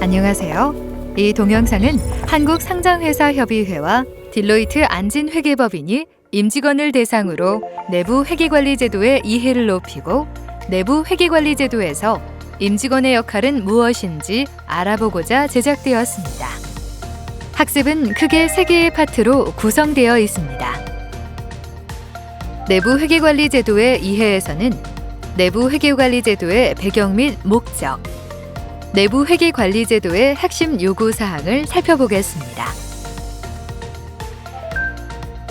안녕하세요. 이 동영상은 한국상장회사협의회와 딜로이트 안진회계법인이 임직원을 대상으로 내부 회계관리제도의 이해를 높이고 내부 회계관리제도에서 임직원의 역할은 무엇인지 알아보고자 제작되었습니다. 학습은 크게 3개의 파트로 구성되어 있습니다. 내부 회계관리제도의 이해에서는 내부 회계관리제도의 배경 및 목적, 내부 회계관리제도의 핵심 요구사항을 살펴보겠습니다.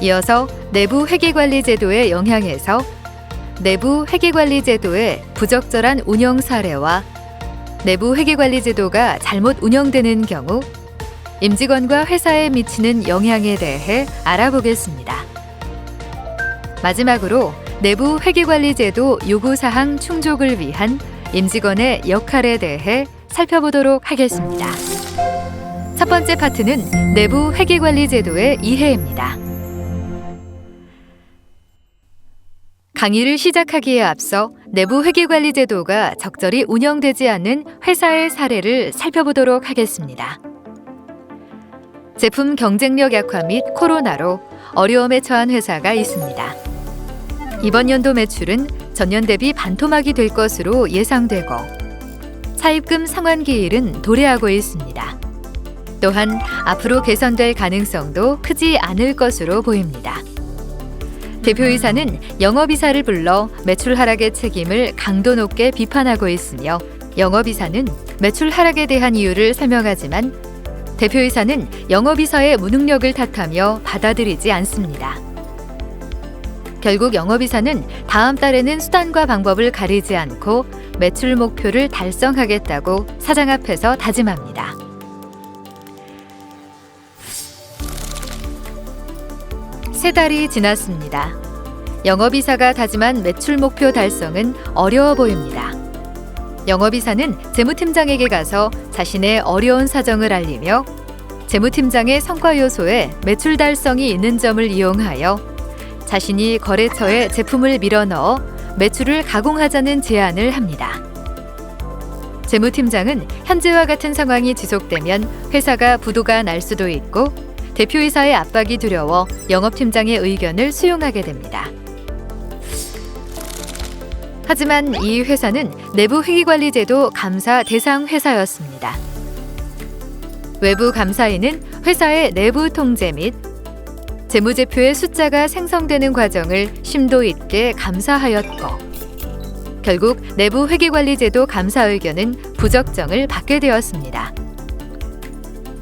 이어서 내부 회계관리제도의 영향에서 내부 회계관리제도의 부적절한 운영 사례와 내부 회계관리제도가 잘못 운영되는 경우 임직원과 회사에 미치는 영향에 대해 알아보겠습니다. 마지막으로 내부 회계관리제도 요구사항 충족을 위한 임직원의 역할에 대해 살펴보도록 하겠습니다. 첫 번째 파트는 내부 회계관리제도의 이해입니다. 강의를 시작하기에 앞서 내부 회계관리제도가 적절히 운영되지 않는 회사의 사례를 살펴보도록 하겠습니다. 제품 경쟁력 약화 및 코로나로 어려움에 처한 회사가 있습니다. 이번 연도 매출은 전년 대비 반토막이 될 것으로 예상되고 차입금 상환기일은 도래하고 있습니다. 또한 앞으로 개선될 가능성도 크지 않을 것으로 보입니다. 대표이사는 영업이사를 불러 매출 하락의 책임을 강도 높게 비판하고 있으며 영업이사는 매출 하락에 대한 이유를 설명하지만 대표이사는 영업이사의 무능력을 탓하며 받아들이지 않습니다. 결국 영업이사는 다음 달에는 수단과 방법을 가리지 않고 매출 목표를 달성하겠다고 사장 앞에서 다짐합니다. 세 달이 지났습니다. 영업이사가 다짐한 매출 목표 달성은 어려워 보입니다. 영업이사는 재무팀장에게 가서 자신의 어려운 사정을 알리며 재무팀장의 성과 요소에 매출 달성이 있는 점을 이용하여 자신이 거래처에 제품을 밀어넣어 매출을 가공하자는 제안을 합니다. 재무팀장은 현재와 같은 상황이 지속되면 회사가 부도가 날 수도 있고 대표이사의 압박이 두려워 영업팀장의 의견을 수용하게 됩니다. 하지만 이 회사는 내부 회계관리제도 감사 대상 회사였습니다. 외부 감사인은 회사의 내부 통제 및 재무제표의 숫자가 생성되는 과정을 심도 있게 감사하였고 결국 내부 회계관리제도 감사 의견은 부적정을 받게 되었습니다.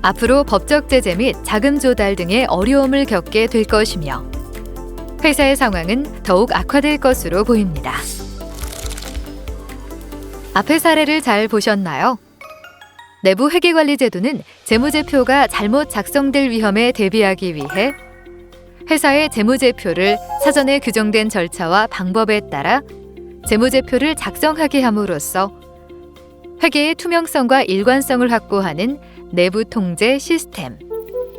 앞으로 법적 제재 및 자금 조달 등의 어려움을 겪게 될 것이며 회사의 상황은 더욱 악화될 것으로 보입니다. 앞의 사례를 잘 보셨나요? 내부 회계관리제도는 재무제표가 잘못 작성될 위험에 대비하기 위해 회사의 재무제표를 사전에 규정된 절차와 방법에 따라 재무제표를 작성하게 함으로써 회계의 투명성과 일관성을 확보하는 내부 통제 시스템,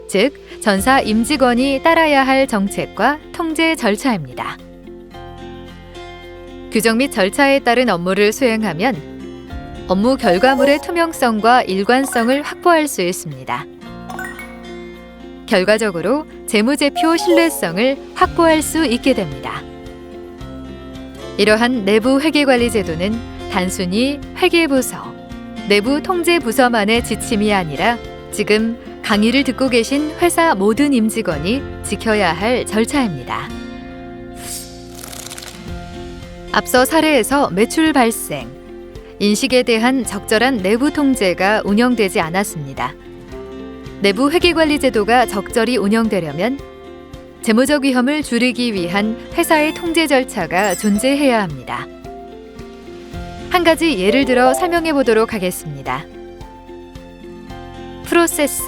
즉 전사 임직원이 따라야 할 정책과 통제 절차입니다. 규정 및 절차에 따른 업무를 수행하면 업무 결과물의 투명성과 일관성을 확보할 수 있습니다. 결과적으로 재무제표 신뢰성을 확보할 수 있게 됩니다. 이러한 내부 회계관리제도는 단순히 회계부서, 내부 통제부서만의 지침이 아니라 지금 강의를 듣고 계신 회사 모든 임직원이 지켜야 할 절차입니다. 앞서 사례에서 매출 발생, 인식에 대한 적절한 내부 통제가 운영되지 않았습니다. 내부 회계관리제도가 적절히 운영되려면 재무적 위험을 줄이기 위한 회사의 통제 절차가 존재해야 합니다. 한 가지 예를 들어 설명해 보도록 하겠습니다. 프로세스,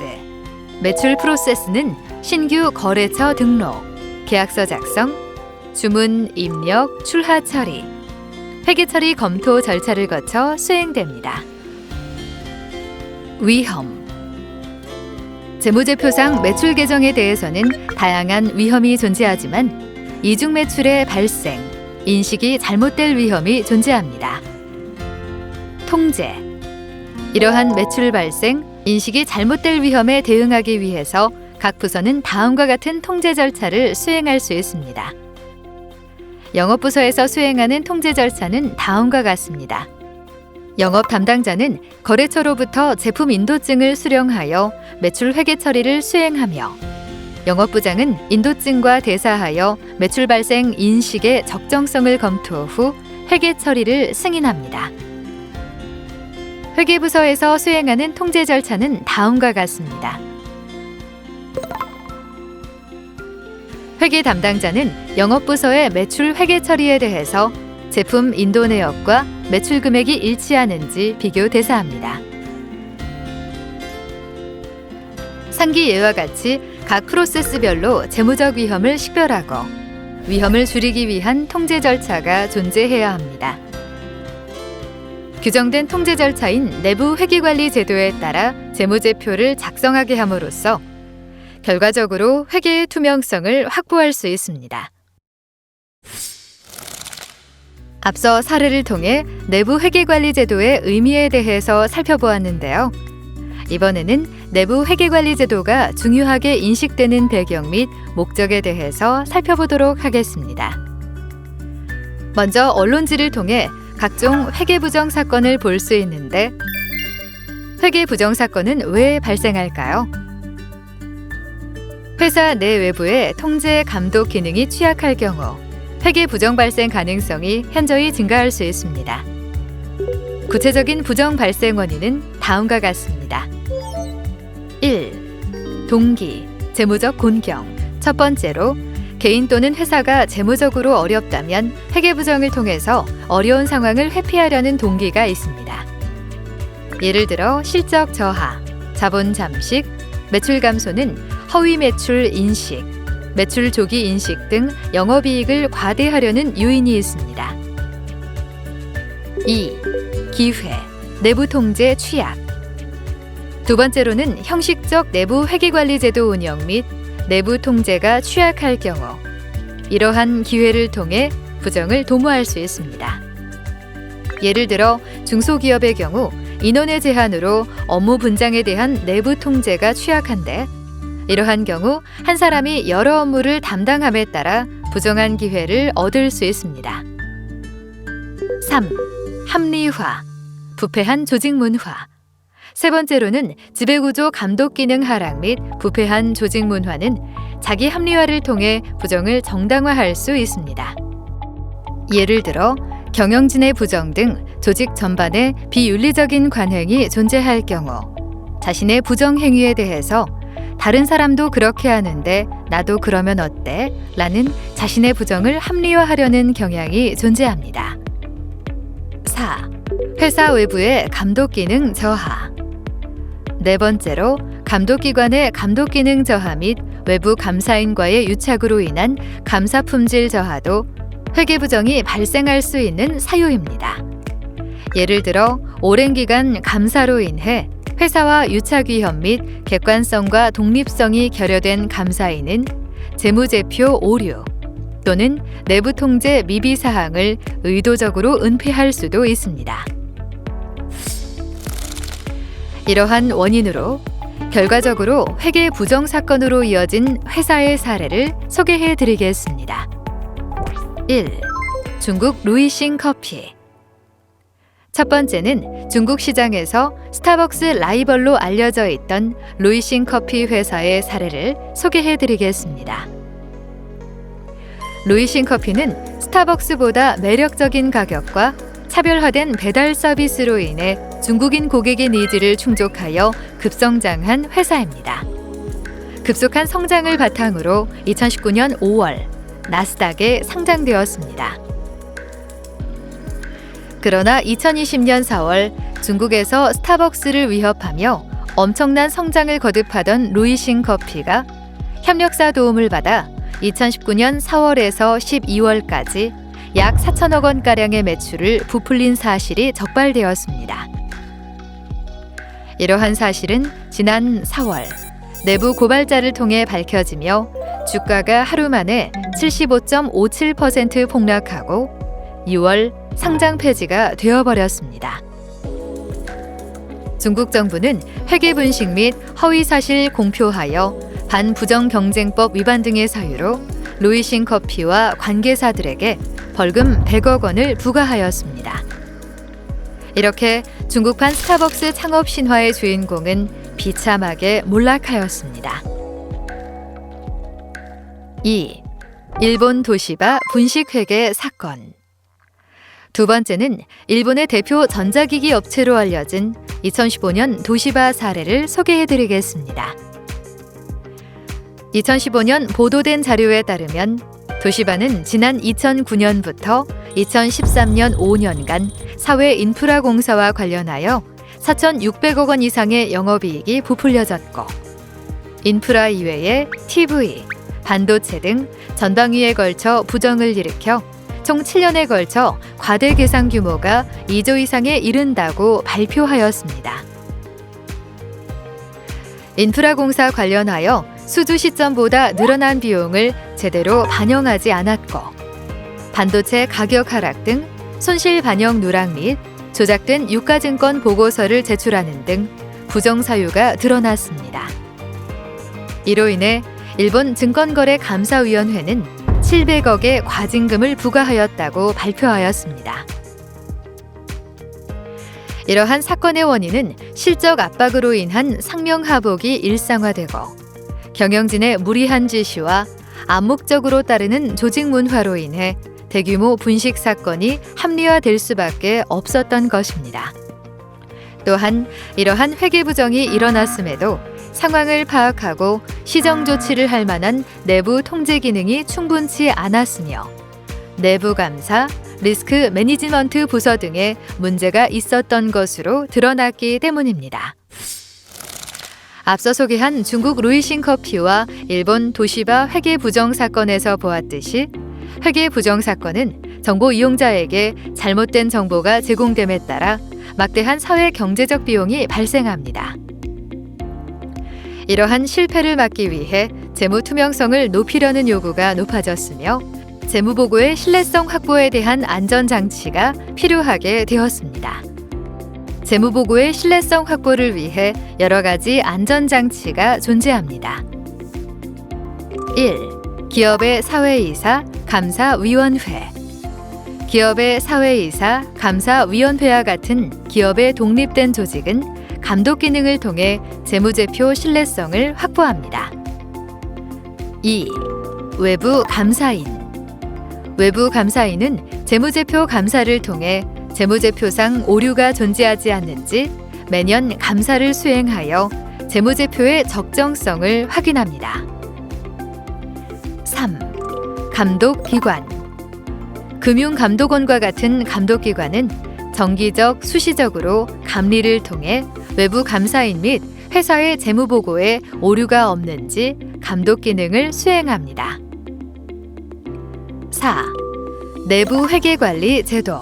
매출 프로세스는 신규 거래처 등록, 계약서 작성, 주문 입력, 출하 처리, 회계 처리 검토 절차를 거쳐 수행됩니다. 위험, 재무제표상 매출 계정에 대해서는 다양한 위험이 존재하지만 이중 매출의 발생, 인식이 잘못될 위험이 존재합니다. 통제, 이러한 매출 발생, 인식이 잘못될 위험에 대응하기 위해서 각 부서는 다음과 같은 통제 절차를 수행할 수 있습니다. 영업부서에서 수행하는 통제 절차는 다음과 같습니다. 영업 담당자는 거래처로부터 제품 인도증을 수령하여 매출 회계 처리를 수행하며, 영업부장은 인도증과 대사하여 매출 발생 인식의 적정성을 검토 후 회계 처리를 승인합니다. 회계부서에서 수행하는 통제 절차는 다음과 같습니다. 회계 담당자는 영업부서의 매출 회계 처리에 대해서 제품 인도 내역과 매출 금액이 일치하는지 비교 대사합니다. 상기 예와 같이 각 프로세스별로 재무적 위험을 식별하고 위험을 줄이기 위한 통제 절차가 존재해야 합니다. 규정된 통제 절차인 내부 회계관리 제도에 따라 재무제표를 작성하게 함으로써 결과적으로 회계의 투명성을 확보할 수 있습니다. 앞서 사례를 통해 내부 회계관리 제도의 의미에 대해서 살펴보았는데요. 이번에는 내부 회계관리 제도가 중요하게 인식되는 배경 및 목적에 대해서 살펴보도록 하겠습니다. 먼저 언론지를 통해 각종 회계부정 사건을 볼 수 있는데, 회계부정 사건은 왜 발생할까요? 회사 내 외부의 통제 감독 기능이 취약할 경우 회계 부정 발생 가능성이 현저히 증가할 수 있습니다. 구체적인 부정 발생 원인은 다음과 같습니다. 1. 동기, 재무적 곤경. 첫 번째로, 개인 또는 회사가 재무적으로 어렵다면 회계 부정을 통해서 어려운 상황을 회피하려는 동기가 있습니다. 예를 들어 실적 저하, 자본 잠식, 매출 감소는 허위 매출 인식, 매출 조기 인식 등 영업이익을 과대하려는 요인이 있습니다. 2. 기회, 내부 통제 취약. 두 번째로는 형식적 내부 회계관리 제도 운영 및 내부 통제가 취약할 경우 이러한 기회를 통해 부정을 도모할 수 있습니다. 예를 들어 중소기업의 경우 인원의 제한으로 업무 분장에 대한 내부 통제가 취약한데, 이러한 경우 한 사람이 여러 업무를 담당함에 따라 부정한 기회를 얻을 수 있습니다. 3. 합리화, 부패한 조직 문화. 세 번째로는 지배구조 감독 기능 하락 및 부패한 조직 문화는 자기 합리화를 통해 부정을 정당화할 수 있습니다. 예를 들어 경영진의 부정 등 조직 전반에 비윤리적인 관행이 존재할 경우 자신의 부정 행위에 대해서 다른 사람도 그렇게 하는데 나도 그러면 어때? 라는 자신의 부정을 합리화하려는 경향이 존재합니다. 4. 회사 외부의 감독 기능 저하. 네 번째로, 감독기관의 감독 기능 저하 및 외부 감사인과의 유착으로 인한 감사 품질 저하도 회계 부정이 발생할 수 있는 사유입니다. 예를 들어 오랜 기간 감사로 인해 회사와 유착 위험 및 객관성과 독립성이 결여된 감사인은 재무제표 오류 또는 내부 통제 미비 사항을 의도적으로 은폐할 수도 있습니다. 이러한 원인으로 결과적으로 회계 부정 사건으로 이어진 회사의 사례를 소개해 드리겠습니다. 1. 중국 루이싱 커피. 첫 번째는 중국 시장에서 스타벅스 라이벌로 알려져 있던 루이싱 커피 회사의 사례를 소개해 드리겠습니다. 루이싱 커피는 스타벅스보다 매력적인 가격과 차별화된 배달 서비스로 인해 중국인 고객의 니즈를 충족하여 급성장한 회사입니다. 급속한 성장을 바탕으로 2019년 5월 나스닥에 상장되었습니다. 그러나 2020년 4월 중국에서 스타벅스를 위협하며 엄청난 성장을 거듭하던 루이싱 커피가 협력사 도움을 받아 2019년 4월에서 12월까지 약 4천억 원가량의 매출을 부풀린 사실이 적발되었습니다. 이러한 사실은 지난 4월 내부 고발자를 통해 밝혀지며 주가가 하루 만에 75.57% 폭락하고 6월 상장 폐지가 되어버렸습니다. 중국 정부는 회계 분식 및 허위 사실 공표하여 반부정경쟁법 위반 등의 사유로 루이싱 커피와 관계사들에게 벌금 100억 원을 부과하였습니다. 이렇게 중국판 스타벅스 창업 신화의 주인공은 비참하게 몰락하였습니다. 2. 일본 도시바 분식회계 사건. 두 번째는 일본의 대표 전자기기 업체로 알려진 2015년 도시바 사례를 소개해드리겠습니다. 2015년 보도된 자료에 따르면 도시바는 지난 2009년부터 2013년 5년간 사회 인프라 공사와 관련하여 4,600억 원 이상의 영업이익이 부풀려졌고 인프라 이외에 TV, 반도체 등 전방위에 걸쳐 부정을 일으켜 총 7년에 걸쳐 과대 계상 규모가 2조 이상에 이른다고 발표하였습니다. 인프라 공사 관련하여 수주 시점보다 늘어난 비용을 제대로 반영하지 않았고 반도체 가격 하락 등 손실 반영 누락 및 조작된 유가증권 보고서를 제출하는 등 부정 사유가 드러났습니다. 이로 인해 일본 증권거래감사위원회는 700억의 과징금을 부과하였다고 발표하였습니다. 이러한 사건의 원인은 실적 압박으로 인한 상명하복이 일상화되고 경영진의 무리한 지시와 암묵적으로 따르는 조직 문화로 인해 대규모 분식 사건이 합리화될 수밖에 없었던 것입니다. 또한 이러한 회계 부정이 일어났음에도 상황을 파악하고 시정 조치를 할 만한 내부 통제 기능이 충분치 않았으며 내부 감사, 리스크 매니지먼트 부서 등에 문제가 있었던 것으로 드러났기 때문입니다. 앞서 소개한 중국 루이싱 커피와 일본 도시바 회계 부정 사건에서 보았듯이 회계 부정 사건은 정보 이용자에게 잘못된 정보가 제공됨에 따라 막대한 사회 경제적 비용이 발생합니다. 이러한 실패를 막기 위해 재무 투명성을 높이려는 요구가 높아졌으며 재무보고의 신뢰성 확보에 대한 안전장치가 필요하게 되었습니다. 재무보고의 신뢰성 확보를 위해 여러 가지 안전장치가 존재합니다. 1. 기업의 사회이사, 감사위원회. 기업의 사회이사, 감사위원회와 같은 기업의 독립된 조직은 감독 기능을 통해 재무제표 신뢰성을 확보합니다. 2. 외부 감사인. 외부 감사인은 재무제표 감사를 통해 재무제표상 오류가 존재하지 않는지 매년 감사를 수행하여 재무제표의 적정성을 확인합니다. 3. 감독기관. 금융감독원과 같은 감독기관은 정기적, 수시적으로 감리를 통해 외부 감사인 및 회사의 재무보고에 오류가 없는지 감독 기능을 수행합니다. 4. 내부 회계관리 제도.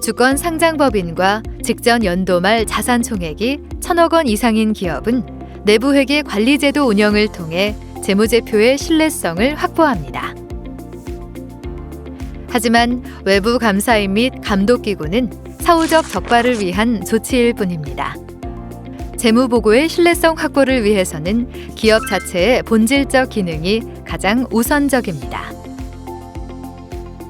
주권 상장법인과 직전 연도 말 자산 총액이 1,000억 원 이상인 기업은 내부 회계 관리 제도 운영을 통해 재무제표의 신뢰성을 확보합니다. 하지만 외부 감사인 및 감독기구는 사후적 적발을 위한 조치일 뿐입니다. 재무보고의 신뢰성 확보를 위해서는 기업 자체의 본질적 기능이 가장 우선적입니다.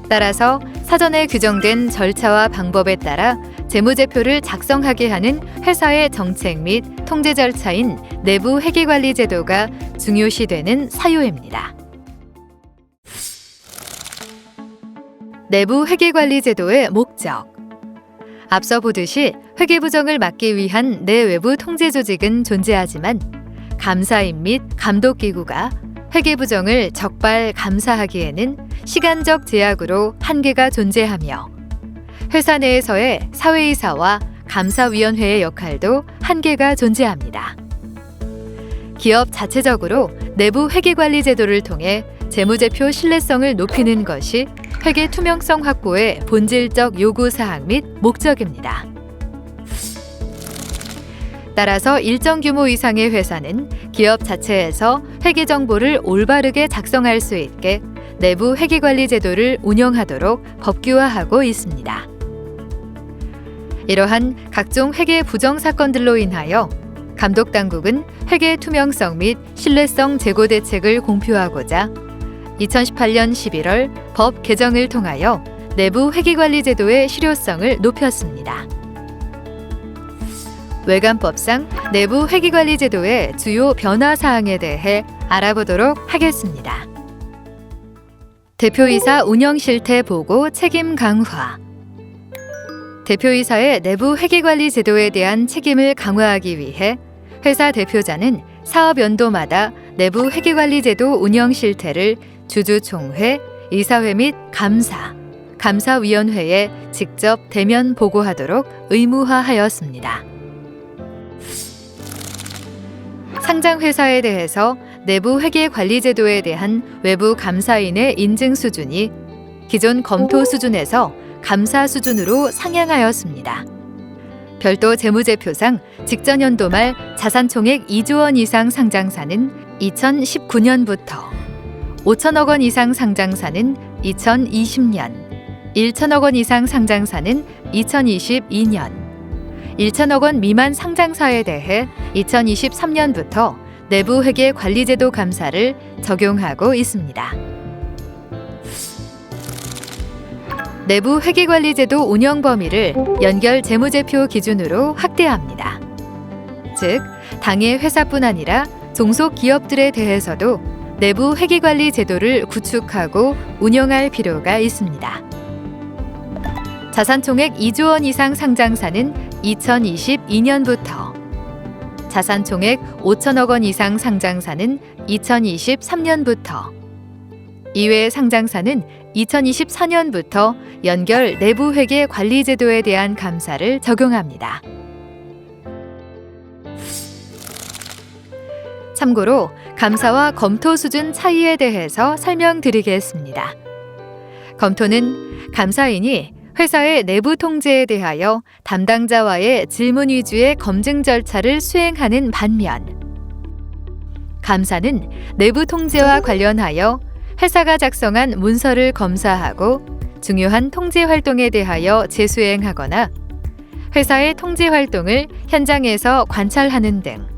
따라서 사전에 규정된 절차와 방법에 따라 재무제표를 작성하게 하는 회사의 정책 및 통제 절차인 내부 회계관리 제도가 중요시되는 사유입니다. 내부 회계관리 제도의 목적. 앞서 보듯이 회계부정을 막기 위한 내외부 통제 조직은 존재하지만 감사인 및 감독기구가 회계부정을 적발 감사하기에는 시간적 제약으로 한계가 존재하며 회사 내에서의 사회이사와 감사위원회의 역할도 한계가 존재합니다. 기업 자체적으로 내부 회계관리 제도를 통해 재무제표 신뢰성을 높이는 것이 회계 투명성 확보의 본질적 요구사항 및 목적입니다. 따라서 일정 규모 이상의 회사는 기업 자체에서 회계 정보를 올바르게 작성할 수 있게 내부 회계관리 제도를 운영하도록 법규화하고 있습니다. 이러한 각종 회계 부정 사건들로 인하여 감독 당국은 회계 투명성 및 신뢰성 제고 대책을 공표하고자 2018년 11월 법 개정을 통하여 내부 회계관리 제도의 실효성을 높였습니다. 외관법상 내부 회계관리 제도의 주요 변화 사항에 대해 알아보도록 하겠습니다. 대표이사 운영 실태 보고 책임 강화. 대표이사의 내부 회계관리 제도에 대한 책임을 강화하기 위해 회사 대표자는 사업 연도마다 내부 회계관리 제도 운영 실태를 주주총회, 이사회 및 감사위원회에 직접 대면 보고하도록 의무화하였습니다. 상장회사에 대해서 내부 회계관리 제도에 대한 외부 감사인의 인증 수준이 기존 검토 수준에서 감사 수준으로 상향하였습니다. 별도 재무제표상 직전 연도 말 자산총액 2조 원 이상 상장사는 2019년부터 5천억 원 이상 상장사는 2020년, 1천억 원 이상 상장사는 2022년, 1천억 원 미만 상장사에 대해 2023년부터 내부 회계 관리제도 감사를 적용하고 있습니다. 내부 회계관리제도 운영 범위를 연결 재무제표 기준으로 확대합니다. 즉, 당의 회사뿐 아니라 종속 기업들에 대해서도 내부 회계관리 제도를 구축하고 운영할 필요가 있습니다. 자산총액 2조 원 이상 상장사는 2022년부터, 자산총액 5천억 원 이상 상장사는 2023년부터, 이외의 상장사는 2024년부터 연결 내부 회계 관리 제도에 대한 감사를 적용합니다. 참고로 감사와 검토 수준 차이에 대해서 설명드리겠습니다. 검토는 감사인이 회사의 내부 통제에 대하여 담당자와의 질문 위주의 검증 절차를 수행하는 반면, 감사는 내부 통제와 관련하여 회사가 작성한 문서를 검사하고 중요한 통제 활동에 대하여 재수행하거나 회사의 통제 활동을 현장에서 관찰하는 등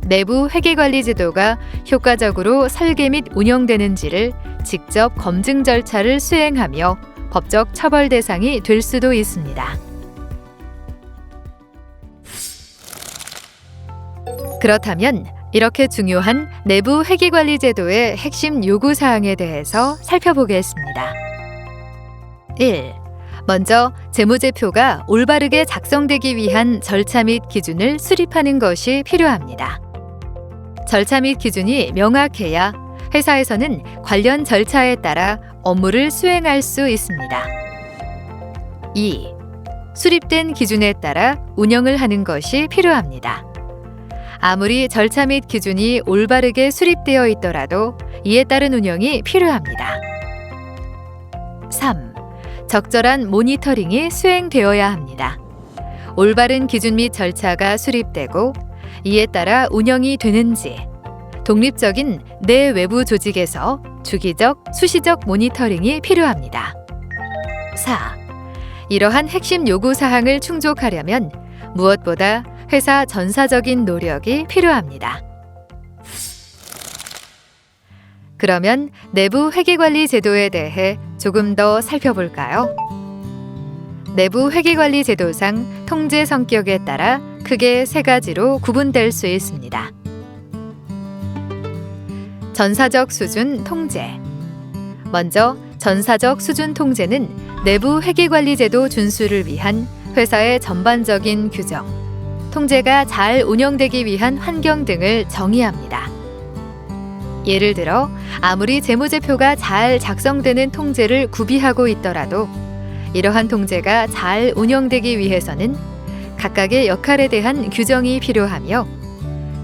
내부 회계관리 제도가 효과적으로 설계 및 운영되는지를 직접 검증 절차를 수행하며 법적 처벌 대상이 될 수도 있습니다. 그렇다면 이렇게 중요한 내부 회계관리 제도의 핵심 요구 사항에 대해서 살펴보겠습니다. 1. 먼저 재무제표가 올바르게 작성되기 위한 절차 및 기준을 수립하는 것이 필요합니다. 절차 및 기준이 명확해야 회사에서는 관련 절차에 따라 업무를 수행할 수 있습니다. 2. 수립된 기준에 따라 운영을 하는 것이 필요합니다. 아무리 절차 및 기준이 올바르게 수립되어 있더라도 이에 따른 운영이 필요합니다. 3. 적절한 모니터링이 수행되어야 합니다. 올바른 기준 및 절차가 수립되고 이에 따라 운영이 되는지 독립적인 내외부 조직에서 주기적, 수시적 모니터링이 필요합니다. 4. 이러한 핵심 요구 사항을 충족하려면 무엇보다 회사 전사적인 노력이 필요합니다. 그러면 내부 회계관리 제도에 대해 조금 더 살펴볼까요? 내부 회계관리 제도상 통제 성격에 따라 크게 세 가지로 구분될 수 있습니다. 전사적 수준 통제. 먼저 전사적 수준 통제는 내부 회계관리 제도 준수를 위한 회사의 전반적인 규정, 통제가 잘 운영되기 위한 환경 등을 정의합니다. 예를 들어 아무리 재무제표가 잘 작성되는 통제를 구비하고 있더라도 이러한 통제가 잘 운영되기 위해서는 각각의 역할에 대한 규정이 필요하며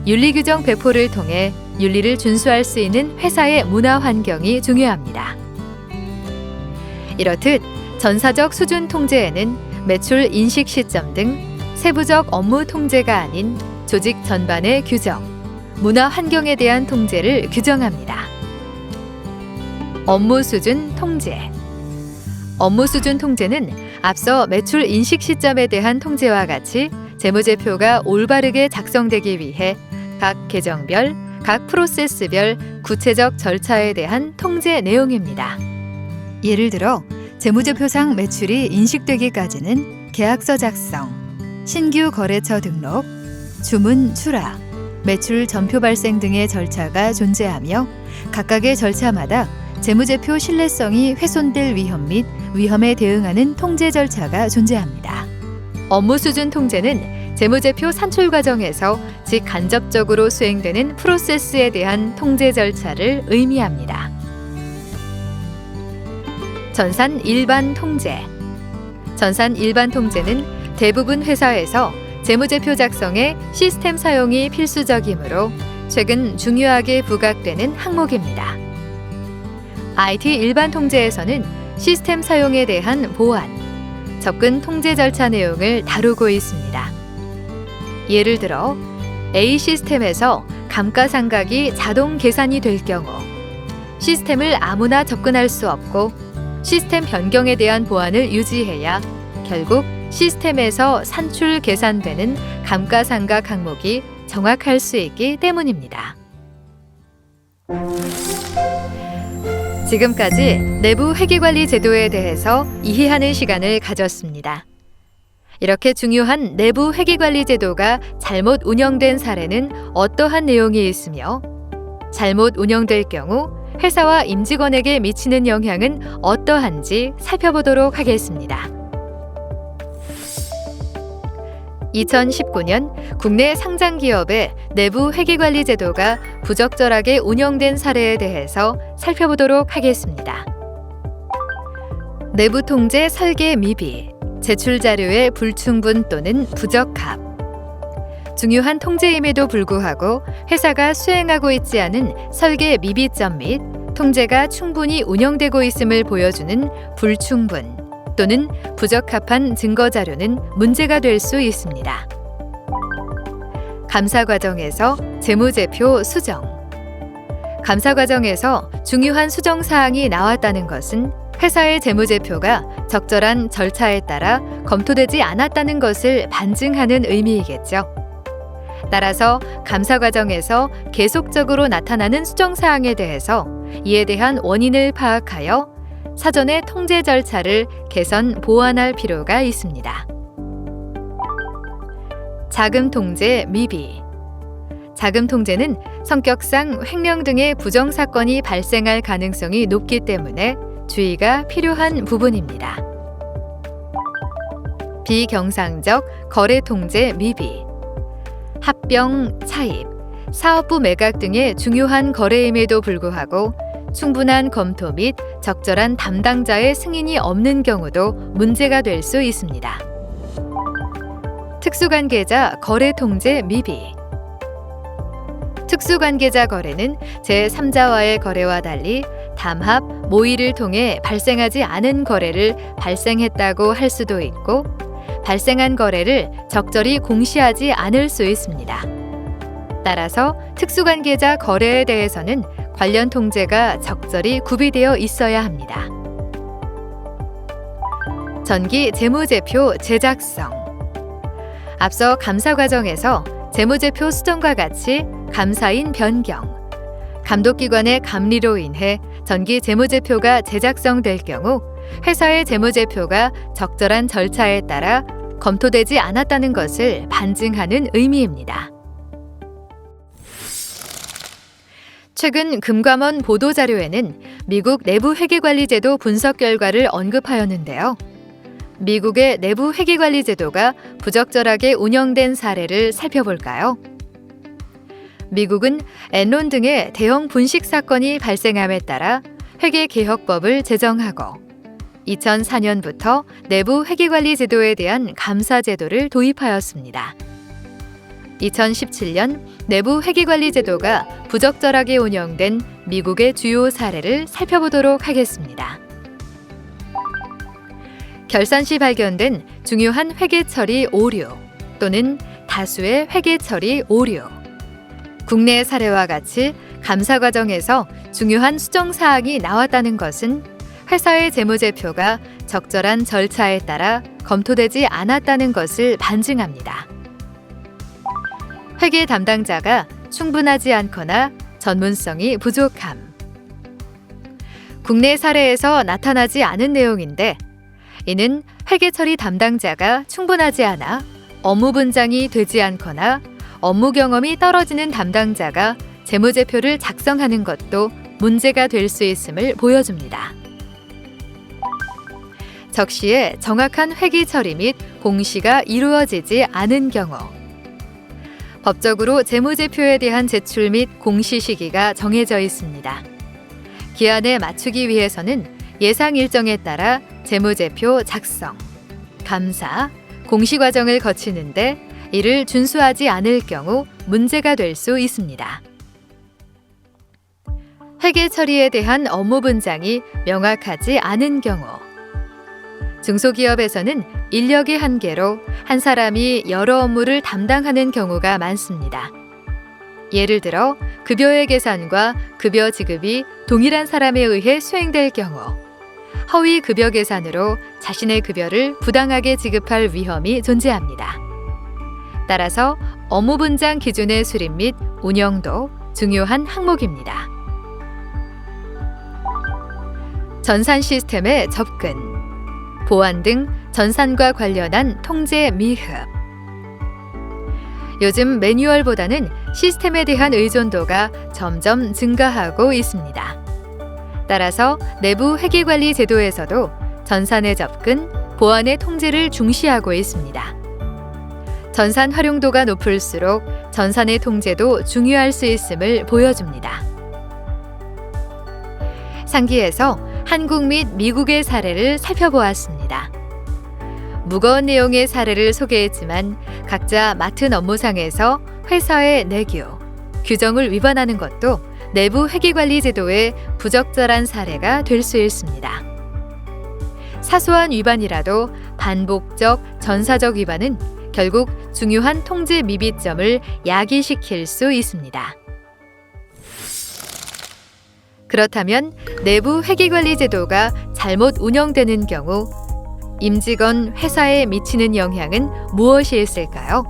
윤리규정 배포를 통해 윤리를 준수할 수 있는 회사의 문화 환경이 중요합니다. 이렇듯 전사적 수준 통제에는 매출 인식 시점 등 세부적 업무 통제가 아닌 조직 전반의 규정, 문화 환경에 대한 통제를 규정합니다. 업무 수준 통제. 업무 수준 통제는 앞서 매출 인식 시점에 대한 통제와 같이 재무제표가 올바르게 작성되기 위해 각 계정별, 각 프로세스별 구체적 절차에 대한 통제 내용입니다. 예를 들어 재무제표상 매출이 인식되기까지는 계약서 작성, 신규 거래처 등록, 주문 출하, 매출 전표 발생 등의 절차가 존재하며 각각의 절차마다 재무제표 신뢰성이 훼손될 위험 및 위험에 대응하는 통제 절차가 존재합니다. 업무 수준 통제는 재무제표 산출 과정에서 직간접적으로 수행되는 프로세스에 대한 통제 절차를 의미합니다. 전산 일반 통제. 전산 일반 통제는 대부분 회사에서 재무제표 작성에 시스템 사용이 필수적이므로 최근 중요하게 부각되는 항목입니다. IT 일반 통제에서는 시스템 사용에 대한 보안, 접근 통제 절차 내용을 다루고 있습니다. 예를 들어 A 시스템에서 감가상각이 자동 계산이 될 경우 시스템을 아무나 접근할 수 없고 시스템 변경에 대한 보안을 유지해야 결국 시스템에서 산출 계산되는 감가상각 항목이 정확할 수 있기 때문입니다. 지금까지 내부 회계관리 제도에 대해서 이해하는 시간을 가졌습니다. 이렇게 중요한 내부 회계관리 제도가 잘못 운영된 사례는 어떠한 내용이 있으며 잘못 운영될 경우 회사와 임직원에게 미치는 영향은 어떠한지 살펴보도록 하겠습니다. 2019년 국내 상장 기업의 내부 회계관리 제도가 부적절하게 운영된 사례에 대해서 살펴보도록 하겠습니다. 내부 통제 설계 미비, 제출 자료의 불충분 또는 부적합. 중요한 통제임에도 불구하고 회사가 수행하고 있지 않은 설계 미비점 및 통제가 충분히 운영되고 있음을 보여주는 불충분 또는 부적합한 증거 자료는 문제가 될 수 있습니다. 감사 과정에서 재무제표 수정. 감사 과정에서 중요한 수정 사항이 나왔다는 것은 회사의 재무제표가 적절한 절차에 따라 검토되지 않았다는 것을 반증하는 의미이겠죠. 따라서 감사 과정에서 계속적으로 나타나는 수정 사항에 대해서 이에 대한 원인을 파악하여 사전에 통제 절차를 개선, 보완할 필요가 있습니다. 자금 통제 미비. 자금 통제는 성격상 횡령 등의 부정 사건이 발생할 가능성이 높기 때문에 주의가 필요한 부분입니다. 비경상적 거래 통제 미비. 합병, 차입, 사업부 매각 등의 중요한 거래임에도 불구하고 충분한 검토 및 적절한 담당자의 승인이 없는 경우도 문제가 될 수 있습니다. 특수관계자 거래 통제 미비. 특수관계자 거래는 제3자와의 거래와 달리 담합, 모의를 통해 발생하지 않은 거래를 발생했다고 할 수도 있고 발생한 거래를 적절히 공시하지 않을 수 있습니다. 따라서 특수관계자 거래에 대해서는 관련 통제가 적절히 구비되어 있어야 합니다. 전기 재무제표 제작성. 앞서 감사 과정에서 재무제표 수정과 같이 감사인 변경, 감독기관의 감리로 인해 전기 재무제표가 제작성될 경우 회사의 재무제표가 적절한 절차에 따라 검토되지 않았다는 것을 반증하는 의미입니다. 최근 금감원 보도자료에는 미국 내부회계관리제도 분석 결과를 언급하였는데요. 미국의 내부회계관리제도가 부적절하게 운영된 사례를 살펴볼까요? 미국은 엔론 등의 대형 분식 사건이 발생함에 따라 회계개혁법을 제정하고 2004년부터 내부회계관리제도에 대한 감사제도를 도입하였습니다. 2017년 내부회계관리제도가 부적절하게 운영된 미국의 주요 사례를 살펴보도록 하겠습니다. 결산 시 발견된 중요한 회계처리 오류 또는 다수의 회계처리 오류. 국내 사례와 같이 감사 과정에서 중요한 수정 사항이 나왔다는 것은 회사의 재무제표가 적절한 절차에 따라 검토되지 않았다는 것을 반증합니다. 회계 담당자가 충분하지 않거나 전문성이 부족함. 국내 사례에서 나타나지 않은 내용인데 이는 회계 처리 담당자가 충분하지 않아 업무 분장이 되지 않거나 업무 경험이 떨어지는 담당자가 재무제표를 작성하는 것도 문제가 될 수 있음을 보여줍니다. 적시에 정확한 회계 처리 및 공시가 이루어지지 않은 경우, 법적으로 재무제표에 대한 제출 및 공시 시기가 정해져 있습니다. 기한에 맞추기 위해서는 예상 일정에 따라 재무제표 작성, 감사, 공시 과정을 거치는데 이를 준수하지 않을 경우 문제가 될 수 있습니다. 회계 처리에 대한 업무 분장이 명확하지 않은 경우, 중소기업에서는 인력의 한계로 한 사람이 여러 업무를 담당하는 경우가 많습니다. 예를 들어 급여의 계산과 급여 지급이 동일한 사람에 의해 수행될 경우, 허위 급여 계산으로 자신의 급여를 부당하게 지급할 위험이 존재합니다. 따라서 업무 분장 기준의 수립 및 운영도 중요한 항목입니다. 전산 시스템의 접근, 보안 등 전산과 관련한 통제 미흡. 요즘 매뉴얼보다는 시스템에 대한 의존도가 점점 증가하고 있습니다. 따라서 내부 회계관리 제도에서도 전산의 접근, 보안의 통제를 중시하고 있습니다. 전산 활용도가 높을수록 전산의 통제도 중요할 수 있음을 보여줍니다. 상기에서 한국 및 미국의 사례를 살펴보았습니다. 무거운 내용의 사례를 소개했지만 각자 맡은 업무상에서 회사의 내규, 규정을 위반하는 것도 내부 회계관리 제도의 부적절한 사례가 될 수 있습니다. 사소한 위반이라도 반복적, 전사적 위반은 결국 중요한 통제 미비점을 야기시킬 수 있습니다. 그렇다면 내부 회계관리 제도가 잘못 운영되는 경우 임직원 회사에 미치는 영향은 무엇이 있을까요?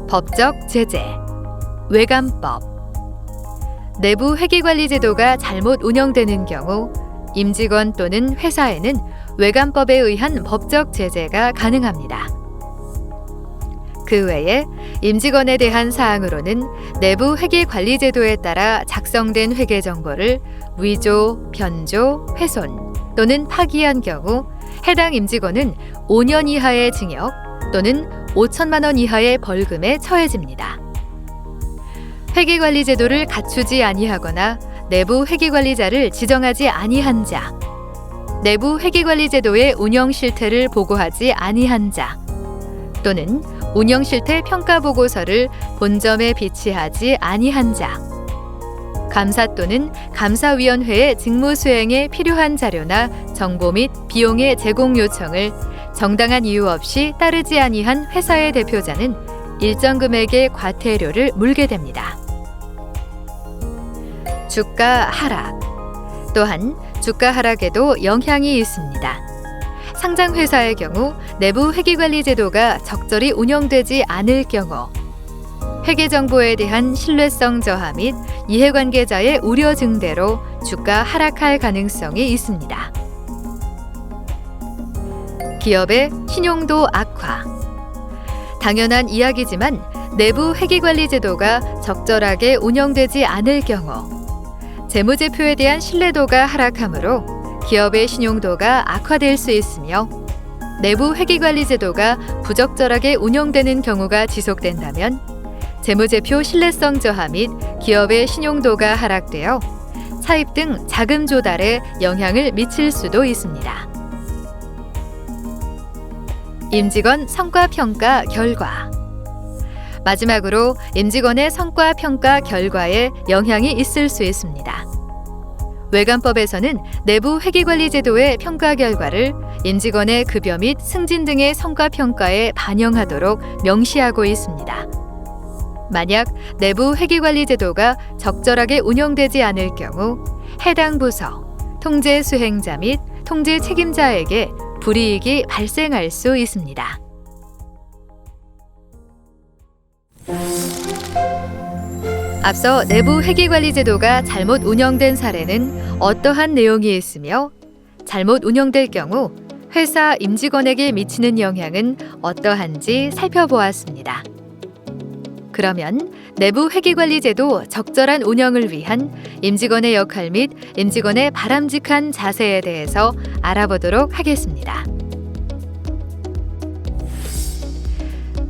법적 제재, 외감법. 내부 회계관리 제도가 잘못 운영되는 경우 임직원 또는 회사에는 외감법에 의한 법적 제재가 가능합니다. 그 외에 임직원에 대한 사항으로는 내부 회계관리 제도에 따라 작성된 회계 정보를 위조, 변조, 훼손 또는 파기한 경우 해당 임직원은 5년 이하의 징역 또는 5천만 원 이하의 벌금에 처해집니다. 회계관리 제도를 갖추지 아니하거나 내부 회계관리자를 지정하지 아니한 자, 내부 회계관리 제도의 운영 실태를 보고하지 아니한 자, 또는 운영 실태 평가 보고서를 본점에 비치하지 아니한 자, 감사 또는 감사위원회의 직무 수행에 필요한 자료나 정보 및 비용의 제공 요청을 정당한 이유 없이 따르지 아니한 회사의 대표자는 일정 금액의 과태료를 물게 됩니다. 주가 하락. 또한 주가 하락에도 영향이 있습니다. 상장 회사의 경우 내부 회계관리 제도가 적절히 운영되지 않을 경우 회계 정보에 대한 신뢰성 저하 및 이해관계자의 우려 증대로 주가 하락할 가능성이 있습니다. 기업의 신용도 악화. 당연한 이야기지만 내부 회계관리 제도가 적절하게 운영되지 않을 경우 재무제표에 대한 신뢰도가 하락하므로 기업의 신용도가 악화될 수 있으며 내부 회계관리 제도가 부적절하게 운영되는 경우가 지속된다면 재무제표 신뢰성 저하 및 기업의 신용도가 하락되어 차입 등 자금 조달에 영향을 미칠 수도 있습니다. 임직원 성과평가 결과. 마지막으로 임직원의 성과평가 결과에 영향이 있을 수 있습니다. 외감법에서는 내부 회계관리 제도의 평가 결과를 임직원의 급여 및 승진 등의 성과평가에 반영하도록 명시하고 있습니다. 만약 내부 회계관리 제도가 적절하게 운영되지 않을 경우 해당 부서, 통제 수행자 및 통제 책임자에게 불이익이 발생할 수 있습니다. 앞서 내부 회계관리 제도가 잘못 운영된 사례는 어떠한 내용이 있으며 잘못 운영될 경우 회사 임직원에게 미치는 영향은 어떠한지 살펴보았습니다. 그러면 내부 회계관리 제도 적절한 운영을 위한 임직원의 역할 및 임직원의 바람직한 자세에 대해서 알아보도록 하겠습니다.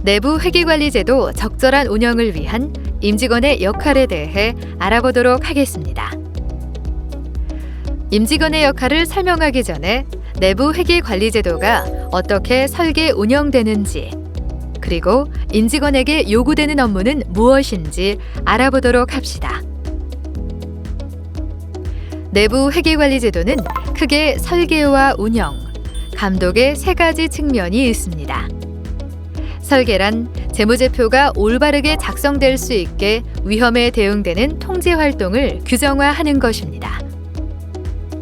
내부 회계관리 제도 적절한 운영을 위한 임직원의 역할에 대해 알아보도록 하겠습니다. 임직원의 역할을 설명하기 전에 내부 회계관리 제도가 어떻게 설계 운영되는지, 그리고 임직원에게 요구되는 업무는 무엇인지 알아보도록 합시다. 내부 회계관리 제도는 크게 설계와 운영, 감독의 세 가지 측면이 있습니다. 설계란 재무제표가 올바르게 작성될 수 있게 위험에 대응되는 통제 활동을 규정화하는 것입니다.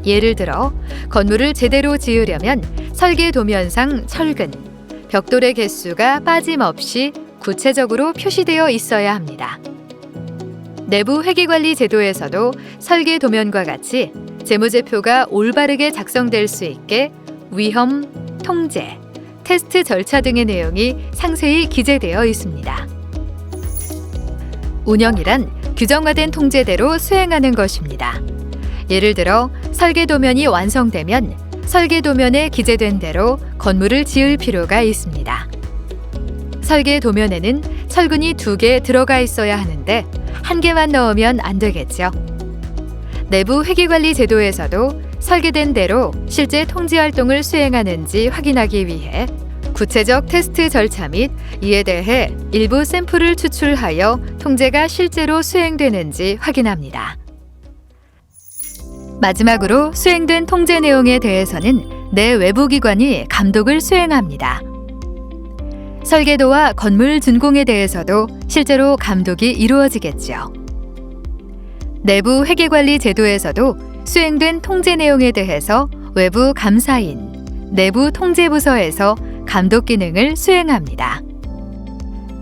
예를 들어 건물을 제대로 지으려면 설계 도면상 철근, 벽돌의 개수가 빠짐없이 구체적으로 표시되어 있어야 합니다. 내부 회계관리 제도에서도 설계 도면과 같이 재무제표가 올바르게 작성될 수 있게 위험, 통제, 테스트 절차 등의 내용이 상세히 기재되어 있습니다. 운영이란 규정화된 통제대로 수행하는 것입니다. 예를 들어 설계 도면이 완성되면 설계 도면에 기재된 대로 건물을 지을 필요가 있습니다. 설계 도면에는 철근이 2개 들어가 있어야 하는데 1개만 넣으면 안 되겠죠. 내부 회계관리 제도에서도 설계된 대로 실제 통제 활동을 수행하는지 확인하기 위해 구체적 테스트 절차 및 이에 대해 일부 샘플을 추출하여 통제가 실제로 수행되는지 확인합니다. 마지막으로 수행된 통제 내용에 대해서는 내 외부기관이 감독을 수행합니다. 설계도와 건물 준공에 대해서도 실제로 감독이 이루어지겠죠. 내부 회계관리 제도에서도 수행된 통제 내용에 대해서 외부 감사인, 내부 통제부서에서 감독 기능을 수행합니다.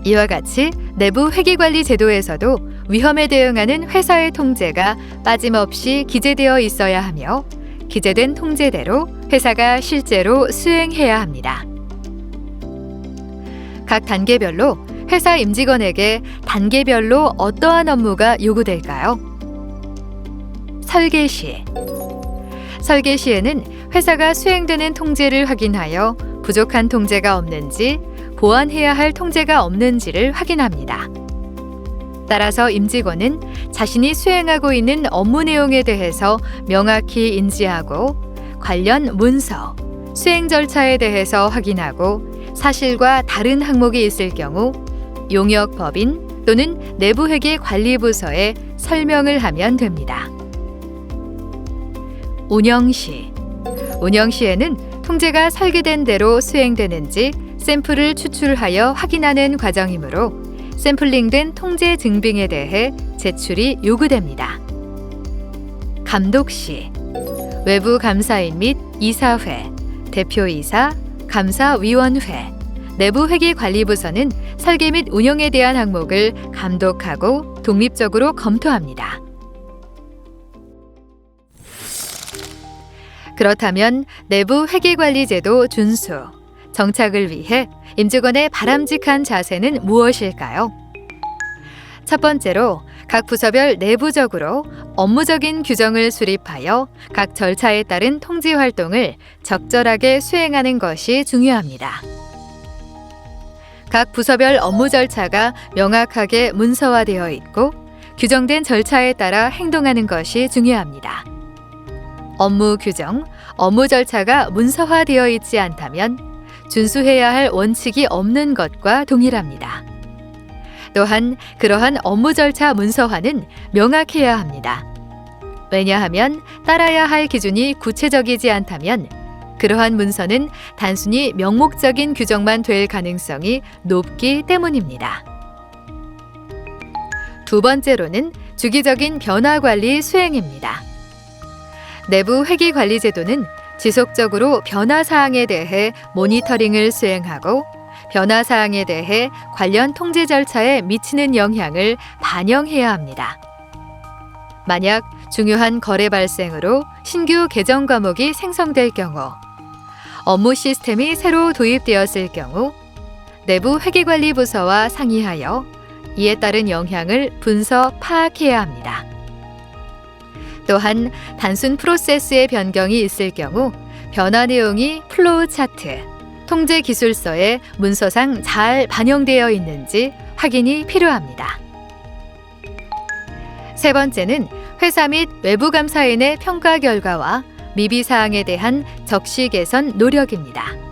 이와 같이 내부 회계관리 제도에서도 위험에 대응하는 회사의 통제가 빠짐없이 기재되어 있어야 하며 기재된 통제대로 회사가 실제로 수행해야 합니다. 각 단계별로 회사 임직원에게 단계별로 어떠한 업무가 요구될까요? 설계 시. 설계 시에는 회사가 수행되는 통제를 확인하여 부족한 통제가 없는지, 보완해야 할 통제가 없는지를 확인합니다. 따라서 임직원은 자신이 수행하고 있는 업무 내용에 대해서 명확히 인지하고 관련 문서, 수행 절차에 대해서 확인하고 사실과 다른 항목이 있을 경우 용역법인 또는 내부회계관리부서에 설명을 하면 됩니다. 운영 시. 운영 시에는 통제가 설계된 대로 수행되는지 샘플을 추출하여 확인하는 과정이므로 샘플링된 통제 증빙에 대해 제출이 요구됩니다. 감독 시. 외부 감사인 및 이사회, 대표이사, 감사위원회, 내부회계관리부서는 설계 및 운영에 대한 항목을 감독하고 독립적으로 검토합니다. 그렇다면 내부 회계관리제도 준수, 정착을 위해 임직원의 바람직한 자세는 무엇일까요? 첫 번째로 각 부서별 내부적으로 업무적인 규정을 수립하여 각 절차에 따른 통지 활동을 적절하게 수행하는 것이 중요합니다. 각 부서별 업무 절차가 명확하게 문서화되어 있고 규정된 절차에 따라 행동하는 것이 중요합니다. 업무 규정, 업무 절차가 문서화되어 있지 않다면 준수해야 할 원칙이 없는 것과 동일합니다. 또한 그러한 업무 절차 문서화는 명확해야 합니다. 왜냐하면 따라야 할 기준이 구체적이지 않다면 그러한 문서는 단순히 명목적인 규정만 될 가능성이 높기 때문입니다. 두 번째로는 주기적인 변화 관리 수행입니다. 내부 회계 관리 제도는 지속적으로 변화 사항에 대해 모니터링을 수행하고 변화 사항에 대해 관련 통제 절차에 미치는 영향을 반영해야 합니다. 만약 중요한 거래 발생으로 신규 계정 과목이 생성될 경우, 업무 시스템이 새로 도입되었을 경우 내부 회계관리부서와 상의하여 이에 따른 영향을 분석, 파악해야 합니다. 또한 단순 프로세스의 변경이 있을 경우 변화 내용이 플로우 차트, 통제 기술서에 문서상 잘 반영되어 있는지 확인이 필요합니다. 세 번째는 회사 및 외부 감사인의 평가 결과와 미비 사항에 대한 적시 개선 노력입니다.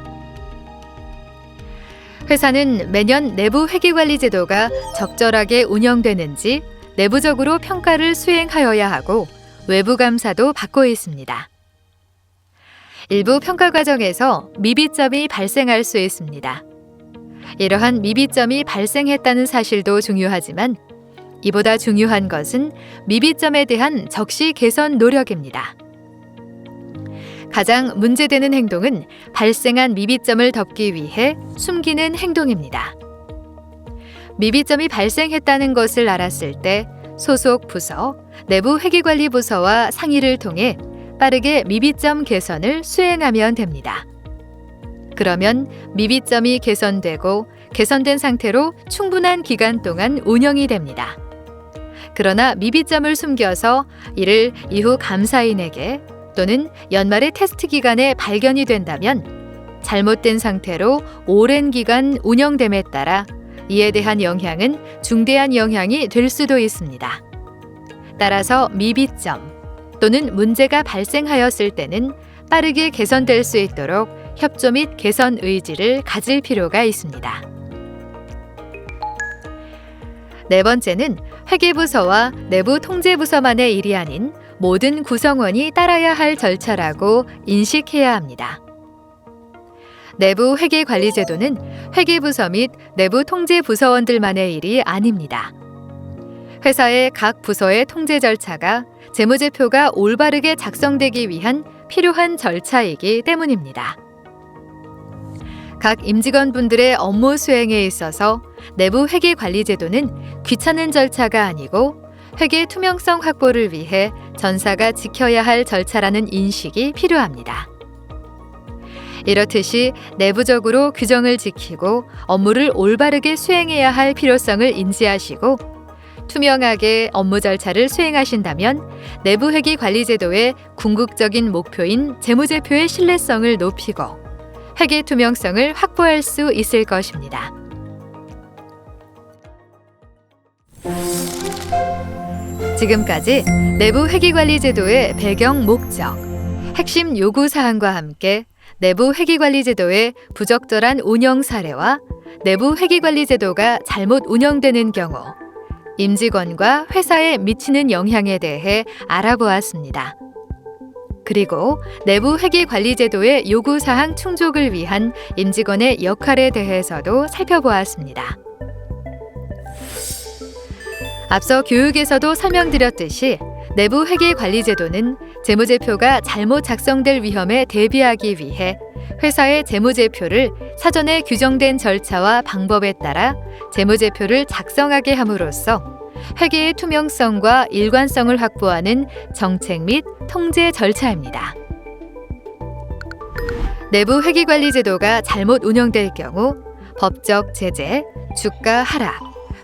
회사는 매년 내부 회계관리 제도가 적절하게 운영되는지 내부적으로 평가를 수행하여야 하고 외부 감사도 받고 있습니다. 일부 평가 과정에서 미비점이 발생할 수 있습니다. 이러한 미비점이 발생했다는 사실도 중요하지만 이보다 중요한 것은 미비점에 대한 적시 개선 노력입니다. 가장 문제되는 행동은 발생한 미비점을 덮기 위해 숨기는 행동입니다. 미비점이 발생했다는 것을 알았을 때 소속 부서, 내부 회계관리부서와 상의를 통해 빠르게 미비점 개선을 수행하면 됩니다. 그러면 미비점이 개선되고 개선된 상태로 충분한 기간 동안 운영이 됩니다. 그러나 미비점을 숨겨서 이를 이후 감사인에게 또는 연말의 테스트 기간에 발견이 된다면 잘못된 상태로 오랜 기간 운영됨에 따라 이에 대한 영향은 중대한 영향이 될 수도 있습니다. 따라서 미비점 또는 문제가 발생하였을 때는 빠르게 개선될 수 있도록 협조 및 개선 의지를 가질 필요가 있습니다. 네 번째는 회계부서와 내부 통제부서만의 일이 아닌 모든 구성원이 따라야 할 절차라고 인식해야 합니다. 내부 회계관리제도는 회계부서 및 내부 통제부서원들만의 일이 아닙니다. 회사의 각 부서의 통제 절차가 재무제표가 올바르게 작성되기 위한 필요한 절차이기 때문입니다. 각 임직원분들의 업무 수행에 있어서 내부 회계관리제도는 귀찮은 절차가 아니고 회계 투명성 확보를 위해 전사가 지켜야 할 절차라는 인식이 필요합니다. 이렇듯이 내부적으로 규정을 지키고 업무를 올바르게 수행해야 할 필요성을 인지하시고 투명하게 업무 절차를 수행하신다면 내부 회계 관리 제도의 궁극적인 목표인 재무제표의 신뢰성을 높이고 회계 투명성을 확보할 수 있을 것입니다. 지금까지 내부 회계관리 제도의 배경 목적, 핵심 요구 사항과 함께 내부 회계관리 제도의 부적절한 운영 사례와 내부 회계관리 제도가 잘못 운영되는 경우 임직원과 회사에 미치는 영향에 대해 알아보았습니다. 그리고 내부 회계관리 제도의 요구 사항 충족을 위한 임직원의 역할에 대해서도 살펴보았습니다. 앞서 교육에서도 설명드렸듯이 내부 회계관리제도는 재무제표가 잘못 작성될 위험에 대비하기 위해 회사의 재무제표를 사전에 규정된 절차와 방법에 따라 재무제표를 작성하게 함으로써 회계의 투명성과 일관성을 확보하는 정책 및 통제 절차입니다. 내부 회계관리제도가 잘못 운영될 경우 법적 제재, 주가 하락,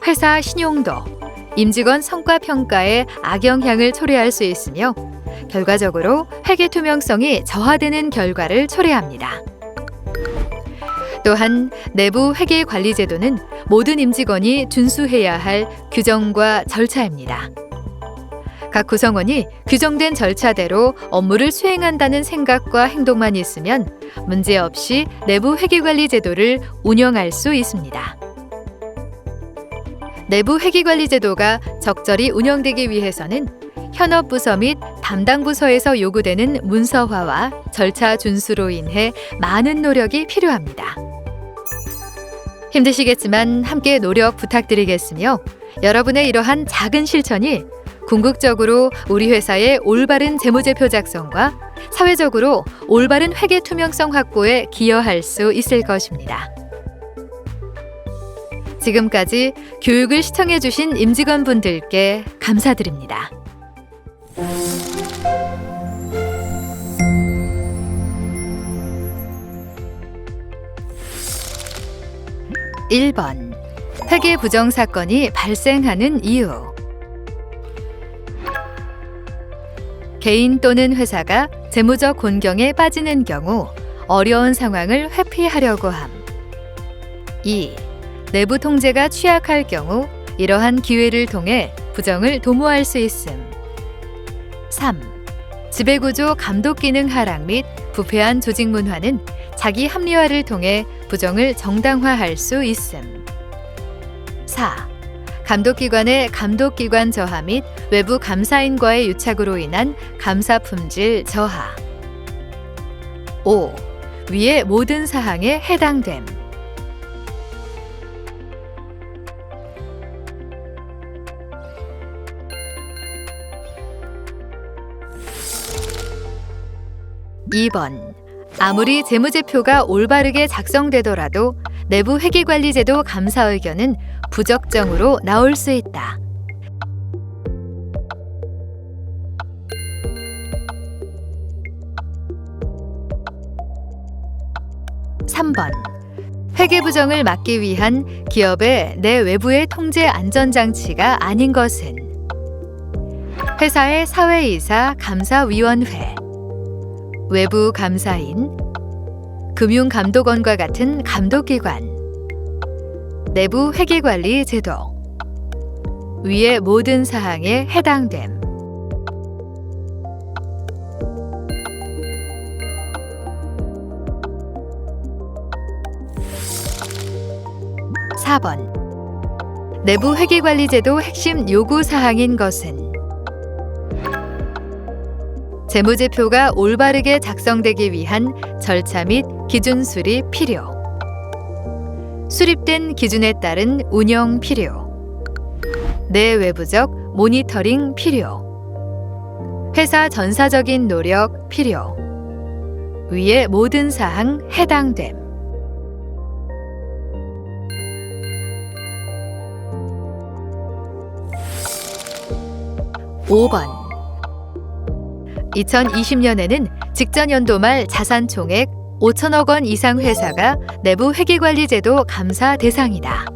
회사 신용도, 임직원 성과 평가에 악영향을 초래할 수 있으며 결과적으로 회계 투명성이 저하되는 결과를 초래합니다. 또한 내부 회계 관리 제도는 모든 임직원이 준수해야 할 규정과 절차입니다. 각 구성원이 규정된 절차대로 업무를 수행한다는 생각과 행동만 있으면 문제없이 내부 회계 관리 제도를 운영할 수 있습니다. 내부 회계관리 제도가 적절히 운영되기 위해서는 현업 부서 및 담당 부서에서 요구되는 문서화와 절차 준수로 인해 많은 노력이 필요합니다. 힘드시겠지만 함께 노력 부탁드리겠으며 여러분의 이러한 작은 실천이 궁극적으로 우리 회사의 올바른 재무제표 작성과 사회적으로 올바른 회계 투명성 확보에 기여할 수 있을 것입니다. 지금까지 교육을 시청해주신 임직원분들께 감사드립니다. 1번 회계 부정 사건이 발생하는 이유. 개인 또는 회사가 재무적 곤경에 빠지는 경우 어려운 상황을 회피하려고 함. 2. 내부 통제가 취약할 경우 이러한 기회를 통해 부정을 도모할 수 있음. 3. 지배구조 감독 기능 하락 및 부패한 조직 문화는 자기 합리화를 통해 부정을 정당화할 수 있음. 4. 감독기관의 감독기관 저하 및 외부 감사인과의 유착으로 인한 감사 품질 저하. 5. 위의 모든 사항에 해당됨. (2번) 아무리 재무제표가 올바르게 작성되더라도 내부 회계관리제도 감사 의견은 부적정으로 나올 수 있다. 3번 회계부정을 막기 위한 기업의 내외부의 통제 안전장치가 아닌 것은 회사의 사회이사 감사위원회, 외부 감사인, 금융감독원과 같은 감독기관, 내부 회계관리 제도, 위의 모든 사항에 해당됨. 4번 내부 회계관리제도 핵심 요구 사항인 것은 재무제표가 올바르게 작성되기 위한 절차 및 기준 수립 필요, 수립된 기준에 따른 운영 필요, 내외부적 모니터링 필요, 회사 전사적인 노력 필요, 위의 모든 사항 해당됨. 5번 2020년에는 직전 연도 말 자산 총액 5천억 원 이상 회사가 내부 회계관리제도 감사 대상이다.